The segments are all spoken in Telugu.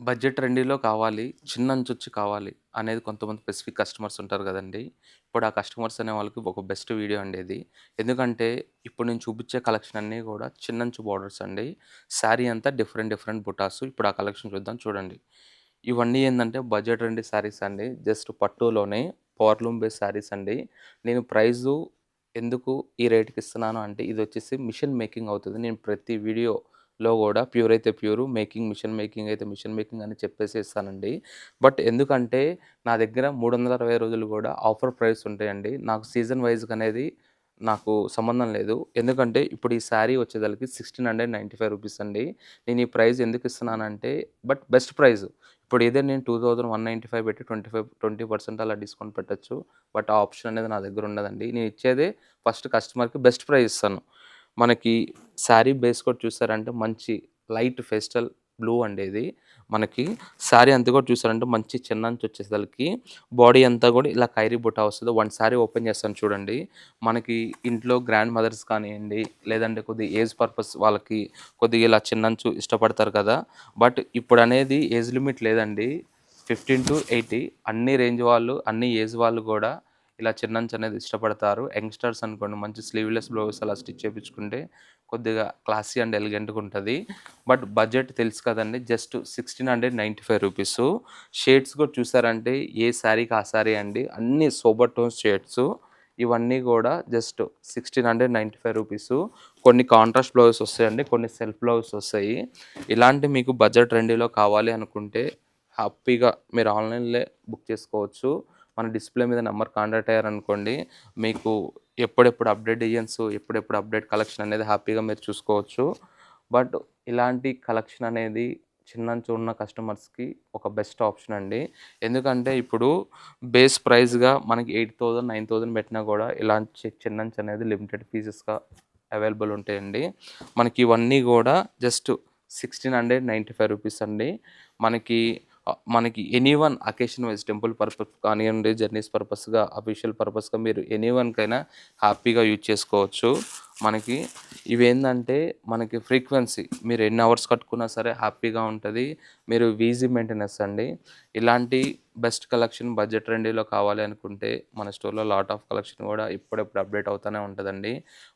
బడ్జెట్ ట్రెండీలో కావాలి, చిన్నంచొచ్చి కావాలి అనేది కొంతమంది స్పెసిఫిక్ కస్టమర్స్ ఉంటారు గదండీ! ఇప్పుడు ఆ కస్టమర్స్ అనే వాళ్ళకి ఒక బెస్ట్ వీడియో అండి ఇది. ఎందుకంటే ఇప్పుడు నేను చూపిచ్చే కలెక్షన్ అన్నీ గూడా చిన్నంచు బోర్డర్స్ అండి. శారీ అంతా డిఫరెంట్ డిఫరెంట్ బుటాస్. ఇప్పుడు ఆ కలెక్షన్ చూద్దాం చూడండి. ఇవన్నీ ఏందంటే బడ్జెట్ ట్రెండీ శారీస్ అండి. జస్ట్ పట్టులోనే పవర్లూమ్ బేస్ శారీస్ అండి. నేను ప్రైజు ఎందుకు ఈ రేట్‌కి ఇస్తున్నాను అంటే ఇదొచ్చేసి మిషన్ మేకింగ్ అవుతది. నేను ప్రతి వీడియోలో గూడా ప్యూర్ అయితే ప్యూరు, మిషన్ మేకింగ్ అయితే మిషన్ మేకింగ్ అని చెప్పేసి ఇస్తానండి. బట్ ఎందుకంటే నా దగ్గర 360 రోజులు గూడా ఆఫర్ ప్రైస్ ఉంటాయండి. నాకు సీజన్ వైస్‌గా అనేది నాకు సంబంధం లేదు. ఎందుకంటే ఇప్పుడు ఈ శారీ వచ్చేదలకి రూ. 1695 అండి. నేను ఈ ప్రైస్ ఎందుకు ఇస్తున్నానంటే బెస్ట్ ప్రైస్. ఇప్పుడు ఇదే నేను 2195 పెట్టి 20% అలా డిస్కౌంట్ పెట్టొచ్చు. బట్ ఆ ఆప్షన్ అనేది నా దగ్గర ఉండదండి. నేను ఇచ్చేదే ఫస్ట్ కస్టమర్‌కి బెస్ట్ ప్రైస్ ఇస్తాను. మనకి శారీ బేస్ కూడా చూసారంటే మంచి లైట్ పేస్టల్ బ్లూ అండి ఇది. మనకి శారీ అంతా కూడా చూసారంటే మంచి చిన్నంచు వచ్చేసరికి బాడీ అంతా కూడా ఇలా ఖైరీ బుట్ట వస్తది. వన్ శారీ ఓపెన్ చేస్తాను చూడండి. మనకి ఇంట్లో గ్రాండ్ మదర్స్ కానియండి, లేదంటే కొద్దిగా ఏజ్ పర్పస్ వాళ్ళకి కొద్దిగా ఇలా చిన్నంచు ఇష్టపడతారు కదా! బట్ ఇప్పుడనేది ఏజ్ లిమిట్ లేదండి. 15-80 అన్ని రేంజ్ వాళ్ళు, అన్ని ఏజ్ వాళ్ళు గూడా ఇలా చిన్నంచు అనేది ఇష్టపడతారు. యంగ్‌స్టర్స్ అనుకోండి మంచి స్లీవ్‌లెస్ బ్లౌజెస్ అలా స్టిచ్ చేపించుకుంటే కొద్దిగా క్లాసీ అండ్ ఎలిగెంట్‌గా ఉంటది. బట్ బడ్జెట్ తెలుసు కదండీ! జస్ట్ రూ. 1695 షేడ్స్ కూడా చూసారంటే ఏ శారీకి ఆ శారీ అండి. అన్నీ సోబర్ టోన్ షేడ్స్. ఇవన్నీ గూడా జస్ట్ రూ. 1695 కొన్ని కాంట్రాస్ట్ బ్లౌజెస్ వస్తాయండి. కొన్ని సెల్ఫ్ బ్లౌజెస్ వస్తాయి. ఇలాంటి మీకు బడ్జెట్ ట్రెండీలో కావాలి అనుకుంటే హ్యాపీగా మీరు ఆన్‌లైన్‌లే బుక్ చేసుకోవచ్చు. మన డిస్‌ప్లే మీద నంబర్ కాంటాక్ట్ అయ్యారనుకోండి, మీకు ఎప్పుడెప్పుడు అప్‌డేట్ డిజైన్స్, ఎప్పుడెప్పుడు అప్‌డేట్ కలెక్షన్ అనేది హ్యాపీగా మీరు చూసుకోవచ్చు. బట్ ఇలాంటి కలెక్షన్ అనేది చిన్నంచు ఉన్న కస్టమర్స్‌కి ఒక బెస్ట్ ఆప్షన్ అండి. ఎందుకంటే ఇప్పుడు బేస్ ప్రైస్‌గా మనకి 8000, 9000 పెట్టినా గూడా ఇలాంటి చిన్నంచు అనేది లిమిటెడ్ పీసెస్‌గా అవైలబుల్ ఉంటాయండి. మనకి ఇవన్నీ గూడా జస్ట్ రూ. 1695 అండి. మనకి మనకి anyone occasion wise temple purpose కానియండి, జర్నీస్ పర్పస్‌గా, అఫీషియల్ పర్పస్‌గా మీరు ఎనీవన్‌కైనా హ్యాపీగా యూజ్ చేసుకోవచ్చు. మనకి ఇవేందంటే మనకి ఫ్రీక్వెన్సీ మీరు ఎన్ని అవర్స్ కట్టుకున్నా సరే హ్యాపీగా ఉంటది. మీరు ఈజీ మెయింటెనెన్స్ అండి. ఇలాంటి బెస్ట్ కలెక్షన్ బడ్జెట్ ట్రెండీలో కావాలి అనుకుంటే మన స్టోర్‌లో లాట్ ఆఫ్ కలెక్షన్ గూడా ఎప్పుడెప్పుడు అప్‌డేట్ అవుతానే ఉంటదండి.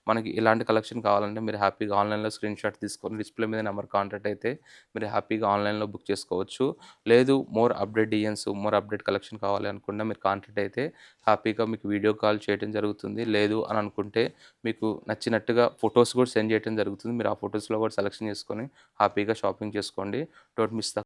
మనకి ఇలాంటి కలెక్షన్ కావాలంటే మీరు హ్యాపీగా ఆన్‌లైన్‌లో స్క్రీన్‌షాట్ తీసుకొని డిస్‌ప్లే మీద నంబర్ కాంటాక్ట్ అయితే మీరు హ్యాపీగా ఆన్‌లైన్‌లో బుక్ చేసుకోవచ్చు. లేదు more update designs, more update collection కావాలి అనుకున్న మీరు కాంటాక్ట్ అయితే హ్యాపీగా మీకు వీడియో కాల్ చేయడం జరుగుతుంది. లేదు అని అనుకుంటే మీకు నచ్చినట్టుగా ఫోటోస్ కూడా సెండ్ చేయడం జరుగుతుంది. మీరు ఆ ఫోటోస్‌లో కూడా సెలెక్షన్ చేసుకొని హ్యాపీగా షాపింగ్ చేసుకోండి. Don't miss the